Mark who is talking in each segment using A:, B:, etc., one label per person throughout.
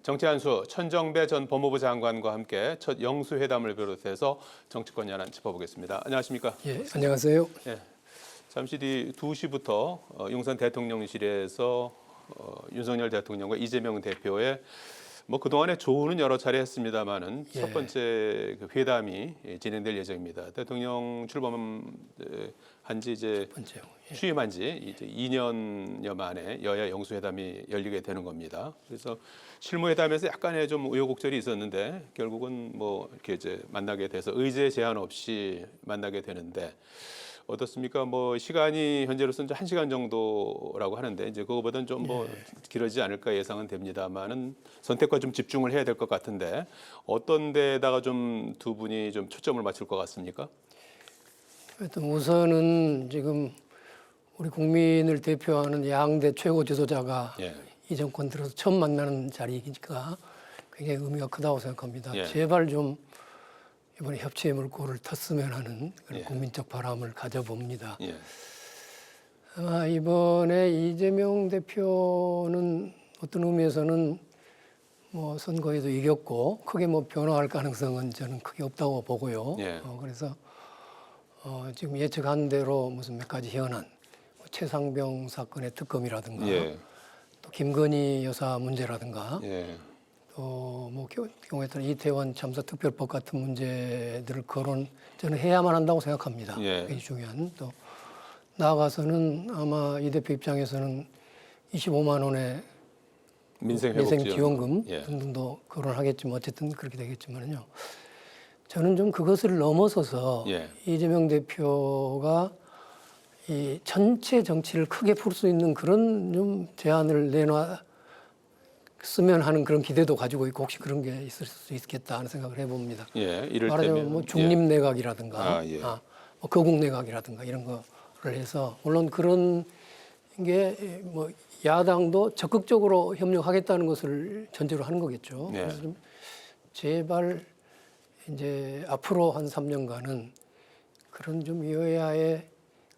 A: 정치 한수 천정배 전 법무부 장관과 함께 첫 영수회담을 비롯해서 정치권 현안 짚어보겠습니다. 안녕하십니까?
B: 예, 안녕하세요.
A: 예, 잠시 뒤 2시부터 용산 대통령실에서 윤석열 대통령과 이재명 대표의 그동안에 조언은 여러 차례 했습니다마는 첫 번째 그 회담이 진행될 예정입니다. 대통령 출범한 지 이제 취임한 지 이제 2년여 만에 여야 영수회담이 열리게 되는 겁니다. 그래서 실무회담에서 약간의 좀 우여곡절이 있었는데 결국은 이렇게 이제 만나게 돼서 의제 제한 없이 만나게 되는데 어떻습니까? 시간이 현재로서는 1시간 정도라고 하는데 이제 그거보다는 좀 길어지지 않을까 예상은 됩니다만은 선택과 좀 집중을 해야 될 것 같은데 어떤 데다가 좀 두 분이 좀 초점을 맞출 것 같습니까?
B: 하여튼 우선은 지금 우리 국민을 대표하는 양대 최고 지도자가 이 정권 들어서 처음 만나는 자리니까 굉장히 의미가 크다고 생각합니다. 제발 좀 이번에 협치의 물꼬를 텄으면 하는 그런 국민적 바람을 가져봅니다. 아마 이번에 이재명 대표는 어떤 의미에서는 선거에도 이겼고 크게 변화할 가능성은 저는 크게 없다고 보고요. 그래서 지금 예측한 대로 무슨 몇 가지 현안, 최상병 사건의 특검이라든가 또 김건희 여사 문제라든가 또 경우에 따라 이태원 참사 특별법 같은 문제들을 저는 해야만 한다고 생각합니다. 굉장히 중요한. 또 나아가서는 아마 이 대표 입장에서는 25만 원의 민생지원금 등등도 거론하겠지만 어쨌든 그렇게 되겠지만요. 저는 좀 그것을 넘어서서 이재명 대표가 이 전체 정치를 크게 풀 수 있는 그런 좀 제안을 내놨으면 하는 그런 기대도 가지고 있고 혹시 그런 게 있을 수 있겠다 하는 생각을 해봅니다. 말하자면 중립내각이라든가 거국내각이라든가 이런 거를 해서 물론 그런 게 야당도 적극적으로 협력하겠다는 것을 전제로 하는 거겠죠. 그래서 좀 제발 이제 앞으로 한 3년간은 그런 좀 여야의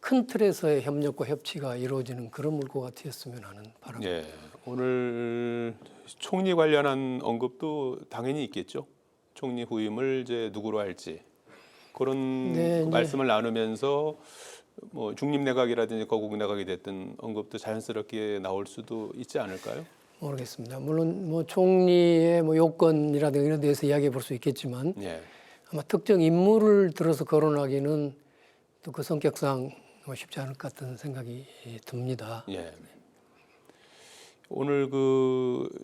B: 큰 틀에서의 협력과 협치가 이루어지는 그런 물꼬가 튀었으면 하는 바람입니다.
A: 오늘 총리 관련한 언급도 당연히 있겠죠. 총리 후임을 이제 누구로 할지 그런 말씀을 나누면서 중립내각이라든지 거국내각이 됐든 언급도 자연스럽게 나올 수도 있지 않을까요?
B: 모르겠습니다. 물론 총리의 요건이라든가 이런 데서 이야기해 볼 수 있겠지만 아마 특정 인물을 들어서 거론하기는 또 그 성격상 쉽지 않을 것 같은 생각이 듭니다.
A: 오늘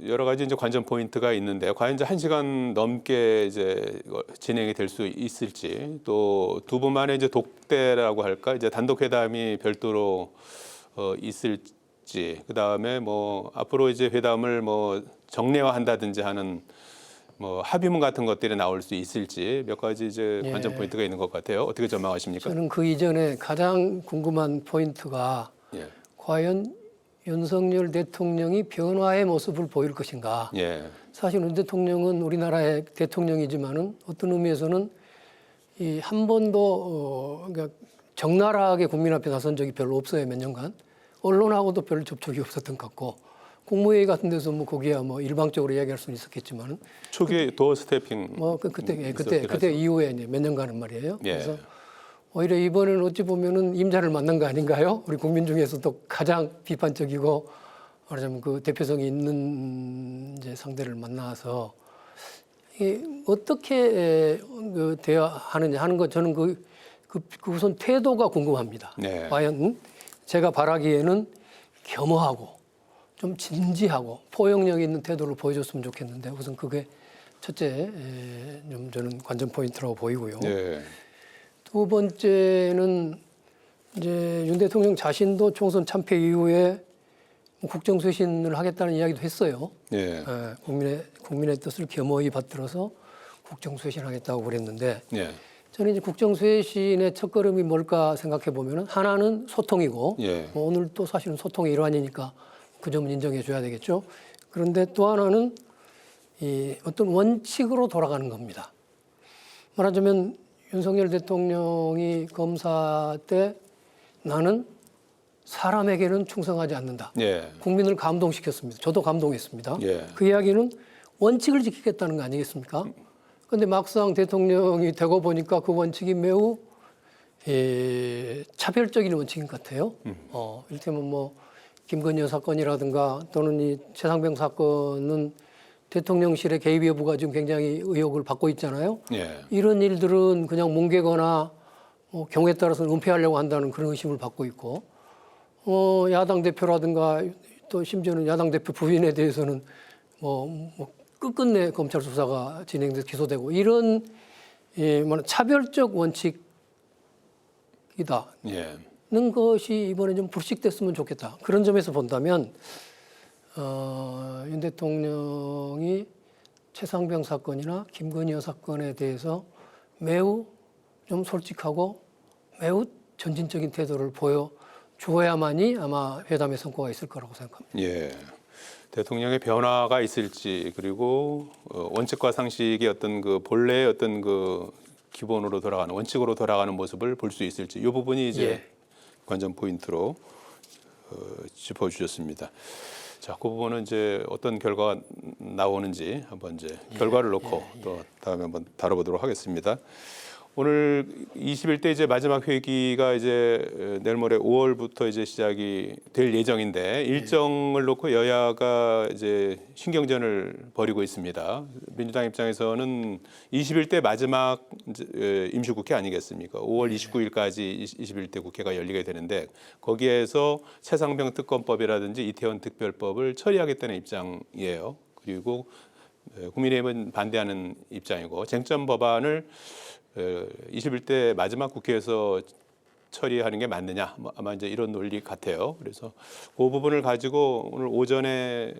A: 여러 가지 이제 관전 포인트가 있는데 과연 이제 1시간 넘게 이제 진행이 될 수 있을지 또 두 분만의 이제 독대라고 할까 이제 단독 회담이 별도로 있을지 그다음에 앞으로 이제 회담을 정례화한다든지 하는 합의문 같은 것들이 나올 수 있을지 몇 가지 이제 관전 포인트가 있는 것 같아요. 어떻게 전망하십니까?
B: 저는 그 이전에 가장 궁금한 포인트가 과연 윤석열 대통령이 변화의 모습을 보일 것인가. 사실 윤 대통령은 우리나라의 대통령이지만은 어떤 의미에서는 한 번도 그러니까 적나라하게 국민 앞에 나선 적이 별로 없어요. 몇 년간. 언론하고도 별 접촉이 없었던 것 같고 국무회의 같은 데서 거기야 일방적으로 이야기할 수는 있었겠지만은
A: 초기에 도어 스태핑
B: 그때 이후에 이제 몇 년간은 말이에요. 그래서 오히려 이번에는 어찌 보면은 임자를 만난 거 아닌가요? 우리 국민 중에서도 가장 비판적이고 말하자면 그 대표성이 있는 이제 상대를 만나서 어떻게 대화하느냐 하는 거 저는 그 우선 태도가 궁금합니다. 과연 제가 바라기에는 겸허하고 좀 진지하고 포용력 있는 태도를 보여줬으면 좋겠는데 우선 그게 첫째 좀 저는 관전 포인트라고 보이고요. 두 번째는 이제 윤 대통령 자신도 총선 참패 이후에 국정쇄신을 하겠다는 이야기도 했어요. 국민의 뜻을 겸허히 받들어서 국정쇄신하겠다고 그랬는데 저는 이제 국정쇄신의 첫걸음이 뭘까 생각해 보면은 하나는 소통이고 오늘 또 사실은 소통의 일환이니까 그 점은 인정해 줘야 되겠죠. 그런데 또 하나는 이 어떤 원칙으로 돌아가는 겁니다. 말하자면 윤석열 대통령이 검사 때 나는 사람에게는 충성하지 않는다. 국민을 감동시켰습니다. 저도 감동했습니다. 그 이야기는 원칙을 지키겠다는 거 아니겠습니까? 그런데 막상 대통령이 되고 보니까 그 원칙이 매우 차별적인 원칙인 것 같아요. 이를테면 뭐 김건희 사건이라든가 또는 이 최상병 사건은 대통령실의 개입 여부가 지금 굉장히 의혹을 받고 있잖아요.
A: 예.
B: 이런 일들은 그냥 뭉개거나 경우에 따라서는 은폐하려고 한다는 그런 의심을 받고 있고, 야당 대표라든가 또 심지어는 야당 대표 부인에 대해서는 뭐 끝끝내 검찰 수사가 진행돼서 기소되고 이런 차별적 원칙이다.
A: 예.
B: 는 것이 이번에 좀 불식됐으면 좋겠다. 그런 점에서 본다면 윤 대통령이 최상병 사건이나 김건희 여사 사건에 대해서 매우 좀 솔직하고 매우 전진적인 태도를 보여주어야만이 아마 회담의 성과가 있을 거라고 생각합니다.
A: 예. 대통령의 변화가 있을지 그리고 원칙과 상식의 어떤 그 본래의 어떤 그 기본으로 돌아가는 원칙으로 돌아가는 모습을 볼 수 있을지 이 부분이 이제 관전 포인트로 짚어주셨습니다. 자, 그 부분은 이제 어떤 결과가 나오는지 한번 이제 결과를 놓고 또 다음에 한번 다뤄보도록 하겠습니다. 오늘 21대 이제 마지막 회기가 이제 내일 모레 5월부터 이제 시작이 될 예정인데 일정을 놓고 여야가 이제 신경전을 벌이고 있습니다. 민주당 입장에서는 21대 마지막 임시국회 아니겠습니까? 5월 29일까지 21대 국회가 열리게 되는데 거기에서 최상병 특검법이라든지 이태원 특별법을 처리하겠다는 입장이에요. 그리고 국민의힘은 반대하는 입장이고 쟁점 법안을 21대 마지막 국회에서 처리하는 게 맞느냐 아마 이제 이런 논리 같아요. 그래서 그 부분을 가지고 오늘 오전에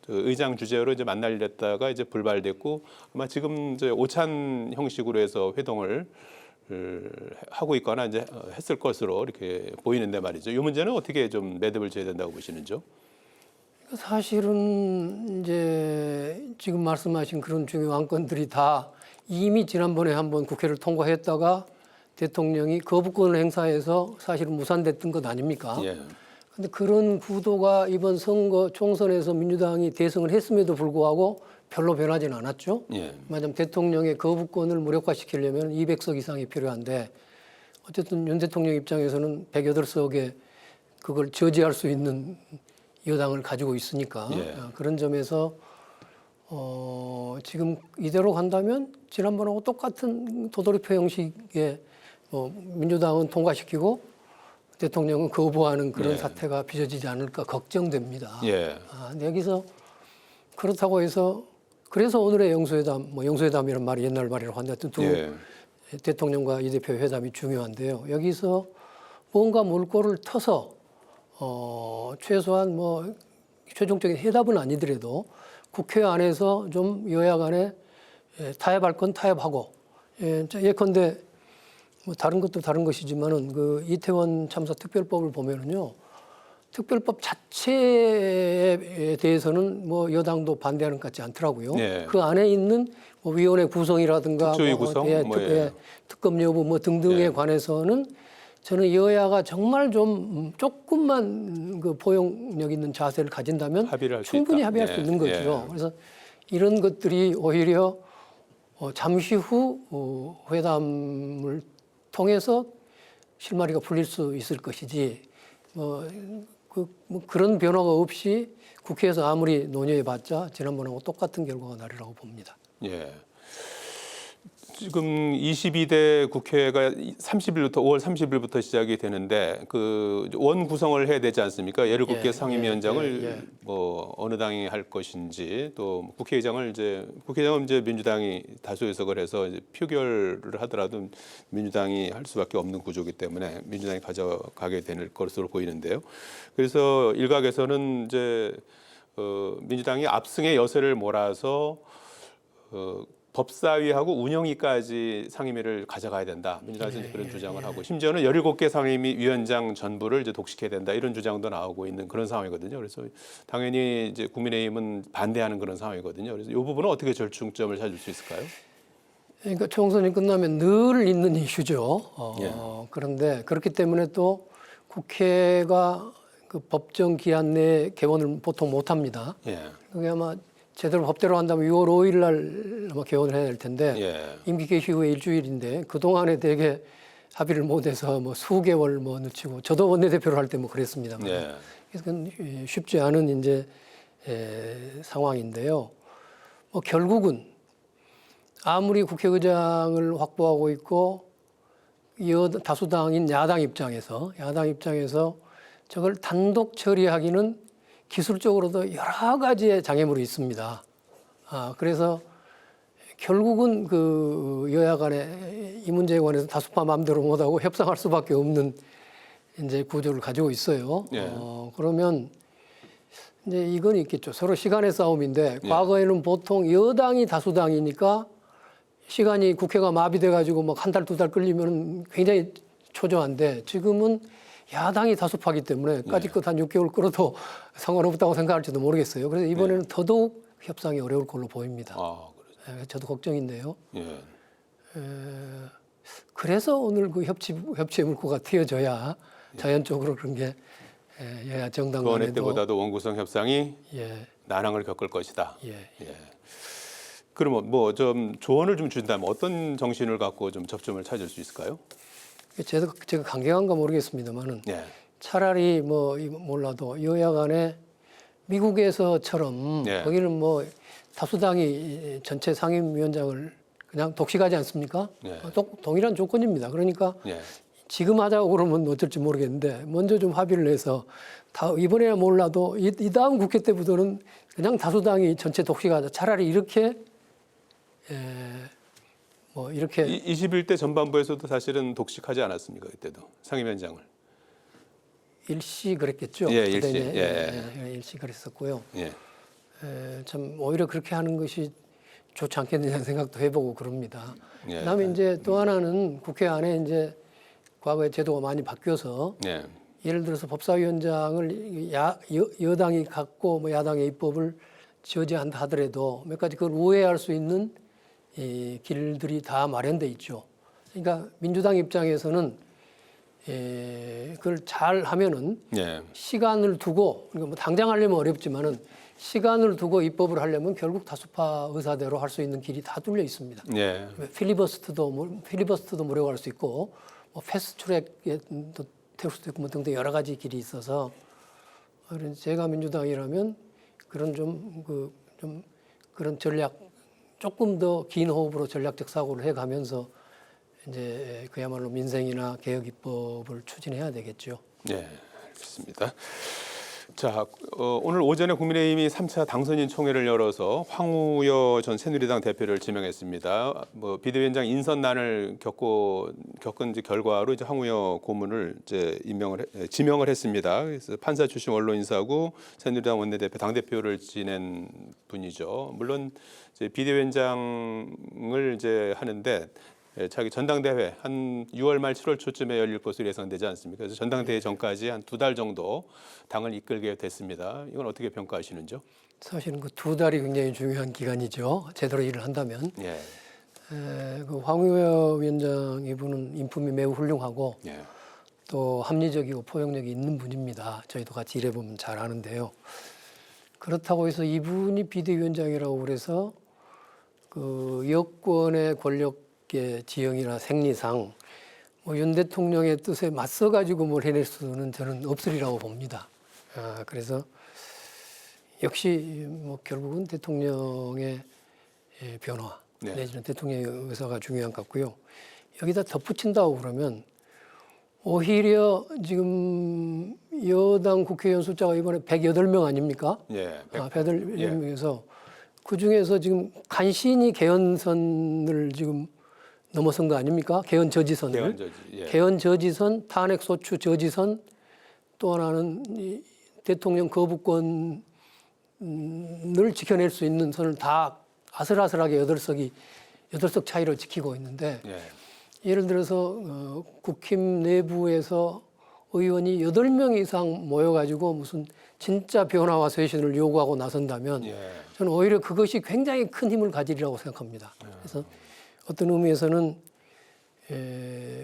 A: 의장 주재로 이제 만나려다가 이제 불발됐고 아마 지금 이제 오찬 형식으로 해서 회동을 하고 있거나 이제 했을 것으로 이렇게 보이는데 말이죠. 이 문제는 어떻게 좀 매듭을 지어야 된다고 보시는지요?
B: 사실은 이제 지금 말씀하신 그런 중요한 안건들이 다 이미 지난번에 한번 국회를 통과했다가 대통령이 거부권을 행사해서 사실은 무산됐던 것 아닙니까? 그런데 그런 구도가 이번 선거 총선에서 민주당이 대승을 했음에도 불구하고 별로 변하지는 않았죠. 말하자면 대통령의 거부권을 무력화시키려면 200석 이상이 필요한데 어쨌든 윤 대통령 입장에서는 108석에 그걸 저지할 수 있는 여당을 가지고 있으니까 그런 점에서 지금 이대로 간다면 지난번하고 똑같은 도돌이표 형식의 민주당은 통과시키고 대통령은 거부하는 그런 사태가 빚어지지 않을까 걱정됩니다. 근데 여기서 그렇다고 해서 그래서 오늘의 영수회담, 영수회담이라는 말이 옛날 말이라고 한데 두 대통령과 이 대표의 회담이 중요한데요. 여기서 뭔가 물꼬를 터서 최소한 최종적인 해답은 아니더라도 국회 안에서 좀 여야 간에 타협할 건 타협하고 예컨대 다른 것도 다른 것이지만은 그 이태원 참사 특별법을 보면은요 특별법 자체에 대해서는 여당도 반대하는 것 같지 않더라고요. 그 안에 있는 위원회 구성이라든가
A: 특조위 구성,
B: 특검 여부 등등에 관해서는 저는 여야가 정말 좀 조금만 그 포용력 있는 자세를 가진다면 충분히 합의할 수 있는 거죠. 그래서 이런 것들이 오히려 잠시 후 회담을 통해서 실마리가 풀릴 수 있을 것이지 그런 변화가 없이 국회에서 아무리 논의해봤자 지난번하고 똑같은 결과가 나리라고 봅니다.
A: 지금 22대 국회가 5월 30일부터 시작이 되는데 그 원 구성을 해야 되지 않습니까? 17개 상임위원장을 어느 당이 할 것인지 또 국회의장은 이제 민주당이 다수 의석을 해서 이제 표결을 하더라도 민주당이 할 수밖에 없는 구조이기 때문에 민주당이 가져가게 될 것으로 보이는데요. 그래서 일각에서는 이제 민주당이 압승의 여세를 몰아서 법사위하고 운영위까지 상임위를 가져가야 된다. 민주당에서 그런 주장을 하고 심지어는 17개 상임위 위원장 전부를 이제 독식해야 된다. 이런 주장도 나오고 있는 그런 상황이거든요. 그래서 당연히 이제 국민의힘은 반대하는 그런 상황이거든요. 그래서 이 부분은 어떻게 절충점을 찾을 수 있을까요?
B: 그러니까 총선이 끝나면 늘 있는 이슈죠. 그런데 그렇기 때문에 또 국회가 그 법정 기한 내에 개원을 보통 못 합니다. 그게 아마 제대로 법대로 한다면 6월 5일 날 아마 개원을 해야 될 텐데
A: 예.
B: 임기 개시 후에 일주일인데 그 동안에 되게 합의를 못해서 뭐 수개월 뭐 늦추고 저도 원내대표를 할 때 뭐 그랬습니다만
A: 예.
B: 그래서 그건 쉽지 않은 이제 상황인데요. 뭐 결국은 아무리 국회의장을 확보하고 있고 다수당인 야당 입장에서 저걸 단독 처리하기는 기술적으로도 여러 가지의 장애물이 있습니다. 그래서 결국은 그 여야 간에 이 문제에 관해서 다수파 마음대로 못하고 협상할 수밖에 없는 이제 구조를 가지고 있어요.
A: 예.
B: 그러면 이제 이건 있겠죠. 서로 시간의 싸움인데
A: 예.
B: 과거에는 보통 여당이 다수당이니까 시간이 국회가 마비돼 가지고 막 한 달, 두 달 끌리면 굉장히 초조한데 지금은 야당이 다수파기 때문에 까짓것 한 6개월 끌어도 상관없다고 생각할지도 모르겠어요. 그래서 이번에는 더더욱 협상이 어려울 걸로 보입니다. 저도 걱정인데요.
A: 예.
B: 그래서 오늘 그 협치의 물꼬가 튀어져야 자연적으로 그런 게 여야 정당
A: 그 어느
B: 간에도
A: 때보다도 원구성 협상이
B: 예,
A: 난항을 겪을 것이다.
B: 예.
A: 그러면 뭐 좀 조언을 좀 준다면 어떤 정신을 갖고 좀 접점을 찾을 수 있을까요?
B: 제가 강경한가 모르겠습니다만은
A: 예.
B: 차라리 뭐 몰라도 여야 간에 미국에서처럼
A: 예.
B: 거기는 뭐 다수당이 전체 상임위원장을 그냥 독식하지 않습니까?
A: 예.
B: 동일한 조건입니다. 그러니까
A: 예.
B: 지금 하자고 그러면 어쩔지 모르겠는데 먼저 좀 합의를 해서 이번에야 몰라도 이 다음 국회 때부터는 그냥 다수당이 전체 독식하자. 차라리 이렇게 뭐 이렇게
A: 21대 전반부에서도 사실은 독식하지 않았습니까? 그때도 상임위원장을.
B: 일시 그랬겠죠.
A: 예, 일시.
B: 그때 일시 그랬었고요.
A: 예.
B: 참 오히려 그렇게 하는 것이 좋지 않겠느냐는 생각도 해보고 그럽니다.
A: 예.
B: 그다음에 이제 또 하나는 국회 안에 이제 과거에 제도가 많이 바뀌어서
A: 예.
B: 예를 들어서 법사위원장을 여당이 갖고 뭐 야당의 입법을 저지한다 하더라도 몇 가지 그걸 우회할 수 있는 이 길들이 다 마련돼 있죠. 그러니까 민주당 입장에서는 그걸 잘 하면은
A: 예.
B: 시간을 두고 그러니까 뭐 당장 하려면 어렵지만은 시간을 두고 입법을 하려면 결국 다수파 의사대로 할 수 있는 길이 다 뚫려 있습니다.
A: 예.
B: 필리버스터도 무료할 수 있고 뭐 패스트트랙도 태울 수도 있고 뭐 등등 여러 가지 길이 있어서 제가 민주당이라면 그런 좀 그런 전략 조금 더 긴 호흡으로 전략적 사고를 해가면서 이제 그야말로 민생이나 개혁 입법을 추진해야 되겠죠.
A: 예. 알겠습니다. 자, 오늘 오전에 국민의힘이 3차 당선인 총회를 열어서 황우여 전 새누리당 대표를 지명했습니다. 뭐 비대위원장 인선난을 겪은 이제 결과로 이제 황우여 고문을 이제 지명을 했습니다. 그래서 판사 출신 원로 인사고 새누리당 원내대표 당대표를 지낸 분이죠. 물론 이제 비대위원장을 이제 하는데 자기 전당대회 한 6월 말 7월 초쯤에 열릴 것으로 예상되지 않습니까? 그래서 전당대회 전까지 한 2달 정도 당을 이끌게 됐습니다. 이건 어떻게 평가하시는지요?
B: 사실은 그 2달이 굉장히 중요한 기간이죠. 제대로 일을 한다면.
A: 예.
B: 그 황우여 위원장 이분은 인품이 매우 훌륭하고
A: 예.
B: 또 합리적이고 포용력이 있는 분입니다. 저희도 같이 일해보면 잘 아는데요. 그렇다고 해서 이분이 비대위원장이라고 그래서 그 여권의 권력의 지형이나 생리상 뭐 윤 대통령의 뜻에 맞서 가지고 뭘 해낼 수는 저는 없으리라고 봅니다. 그래서 역시 뭐 결국은 대통령의 변화
A: 네.
B: 내지는 대통령의 의사가 중요한 것 같고요. 여기다 덧붙인다고 그러면 오히려 지금 여당 국회의원 숫자가 이번에 108명 아닙니까?
A: 예.
B: 108명에서 그중에서 지금 간신히 개헌선을 지금 넘어선 거 아닙니까? 개헌 저지선을. 개헌 저지선, 탄핵 소추 저지선, 또 하나는 이 대통령 거부권을 지켜낼 수 있는 선을 다 아슬아슬하게 8석 차이로 지키고 있는데 예를 들어서 국힘 내부에서 의원이 8명 이상 모여가지고 무슨 진짜 변화와 쇄신을 요구하고 나선다면 저는 오히려 그것이 굉장히 큰 힘을 가지리라고 생각합니다. 그래서 어떤 의미에서는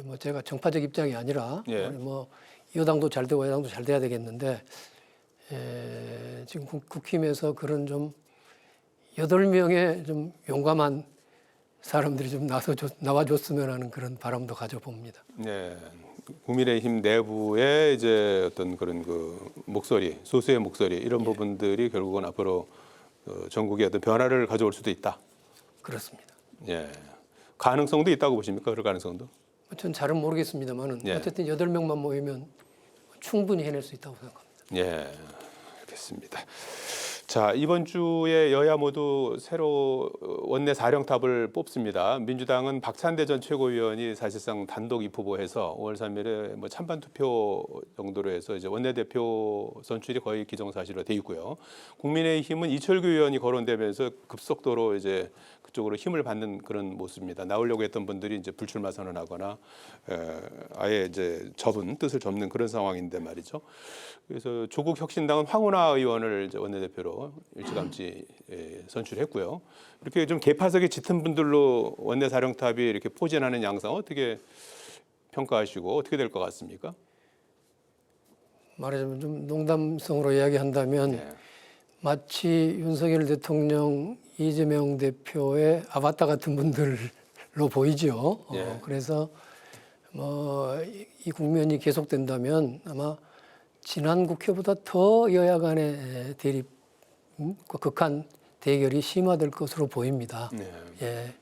B: 뭐 제가 정파적 입장이 아니라 뭐 여당도 잘 되고 야당도 잘 돼야 되겠는데 지금 국힘에서 그런 좀 8명의 좀 용감한 사람들이 좀 나와줬으면 하는 그런 바람도 가져봅니다.
A: 네. 국민의힘 내부의 이제 어떤 그런 그 목소리, 소수의 목소리 이런 부분들이 결국은 앞으로 전국에 어떤 변화를 가져올 수도 있다.
B: 그렇습니다.
A: 예. 가능성도 있다고 보십니까? 그럴 가능성도?
B: 전 잘은 모르겠습니다만은
A: 예.
B: 어쨌든 8명만 모이면 충분히 해낼 수 있다고 생각합니다.
A: 예. 알겠습니다. 자, 이번 주에 여야 모두 새로 원내 사령탑을 뽑습니다. 민주당은 박찬대 전 최고위원이 사실상 단독 입후보해서 5월 3일에 뭐 찬반 투표 정도로 해서 이제 원내대표 선출이 거의 기정사실로 돼 있고요. 국민의힘은 이철규 의원이 거론되면서 급속도로 이제 그쪽으로 힘을 받는 그런 모습입니다. 나오려고 했던 분들이 이제 불출마 선언하거나 아예 이제 뜻을 접는 그런 상황인데 말이죠. 그래서 조국 혁신당은 황운하 의원을 이제 원내대표로 일찌감치 선출했고요. 이렇게 좀 개파석에 짙은 분들로 원내 사령탑이 이렇게 포진하는 양상 어떻게 평가하시고 어떻게 될 것 같습니까?
B: 말하자면 좀 농담성으로 이야기한다면
A: 네.
B: 마치 윤석열 대통령, 이재명 대표의 아바타 같은 분들로 보이죠.
A: 예.
B: 그래서 뭐 이 국면이 계속된다면 아마 지난 국회보다 더 여야 간의 대립, 극한 대결이 심화될 것으로 보입니다.
A: 네.
B: 예,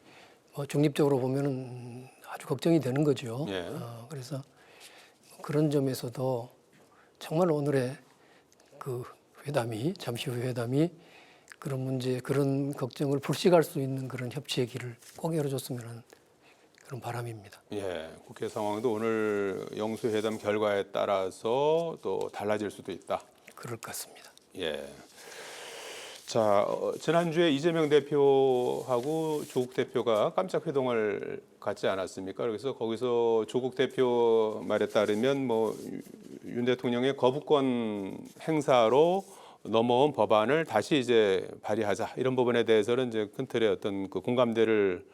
B: 뭐 중립적으로 보면은 아주 걱정이 되는 거죠.
A: 예.
B: 그래서 그런 점에서도 정말 오늘의 그 회담이 잠시 후 회담이 그런 문제, 그런 걱정을 불식할 수 있는 그런 협치의 길을 꼭 열어줬으면 하는 그런 바람입니다.
A: 예, 국회 상황도 오늘 영수회담 결과에 따라서 또 달라질 수도 있다.
B: 그럴 것 같습니다.
A: 예. 자, 지난주에 이재명 대표하고 조국 대표가 깜짝 회동을 갖지 않았습니까? 그래서 거기서 조국 대표 말에 따르면 뭐 윤 대통령의 거부권 행사로 넘어온 법안을 다시 이제 발의하자 이런 부분에 대해서는 이제 큰 틀의 어떤 그 공감대를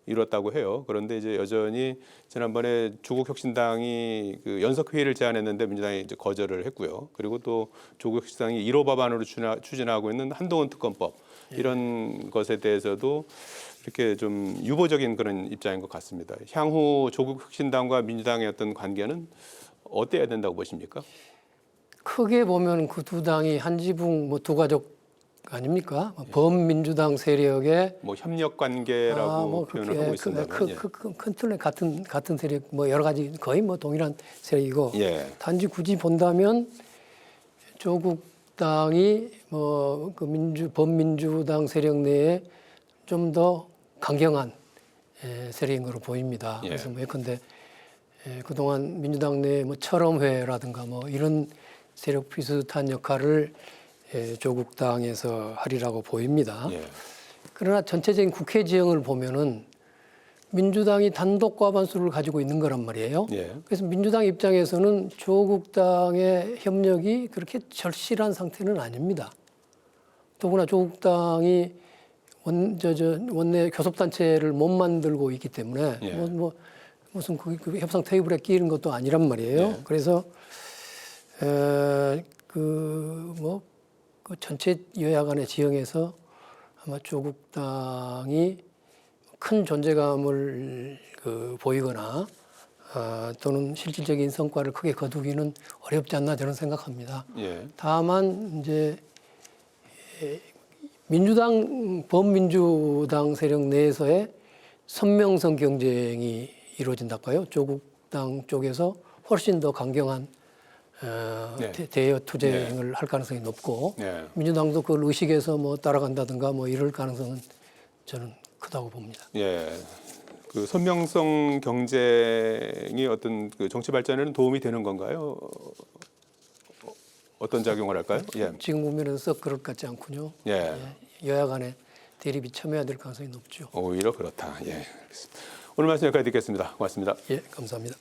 A: 이뤘다고 해요. 그런데 이제 여전히 지난번에 조국 혁신당이 그 연석 회의를 제안했는데 민주당이 이제 거절을 했고요. 그리고 또 조국 혁신당이 1호 법안으로 추진하고 있는 한동훈 특검법 이런 것에 대해서도 이렇게 좀 유보적인 그런 입장인 것 같습니다. 향후 조국 혁신당과 민주당의 어떤 관계는 어때야 된다고 보십니까?
B: 크게 보면 그 두 당이 한 지붕 뭐 두 가족 아닙니까? 범민주당 세력의
A: 뭐 협력 관계라고
B: 뭐
A: 표현을
B: 그렇게
A: 하고 있습니다.
B: 큰 틀에 같은 세력 뭐 여러 가지 거의 뭐 동일한 세력이고
A: 예.
B: 단지 굳이 본다면 조국당이 뭐 그 범민주당 세력 내에 좀 더 강경한 세력인 것으로 보입니다.
A: 예.
B: 그래서 뭐 예컨대 그동안 민주당 내 뭐 철험회라든가 뭐 이런 세력 비슷한 역할을 조국당에서 하리라고 보입니다.
A: 예.
B: 그러나 전체적인 국회 지형을 보면은 민주당이 단독 과반수를 가지고 있는 거란 말이에요.
A: 예.
B: 그래서 민주당 입장에서는 조국당의 협력이 그렇게 절실한 상태는 아닙니다. 더구나 조국당이 원내 교섭단체를 못 만들고 있기 때문에
A: 예.
B: 무슨 그 협상 테이블에 끼는 것도 아니란 말이에요.
A: 예.
B: 그래서 그 전체 여야 간의 지형에서 아마 조국당이 큰 존재감을 보이거나 또는 실질적인 성과를 크게 거두기는 어렵지 않나 저는 생각합니다.
A: 예.
B: 다만 이제 범민주당 세력 내에서의 선명성 경쟁이 이루어진달까요? 조국당 쪽에서 훨씬 더 강경한
A: 네.
B: 대여 투쟁을 할 가능성이 높고
A: 네.
B: 민주당도 그걸 의식해서 뭐 따라간다든가 뭐 이럴 가능성은 저는 크다고 봅니다.
A: 예. 그 선명성 경쟁이 어떤 그 정치 발전에는 도움이 되는 건가요? 어떤 작용을 할까요? 예.
B: 지금 국면에서 썩 그럴 것 같지 않군요.
A: 예.
B: 여야 간의 대립이 첨예화될 가능성이 높죠.
A: 오히려 그렇다. 예. 알겠습니다. 오늘 말씀 여기까지 듣겠습니다. 고맙습니다.
B: 예, 감사합니다.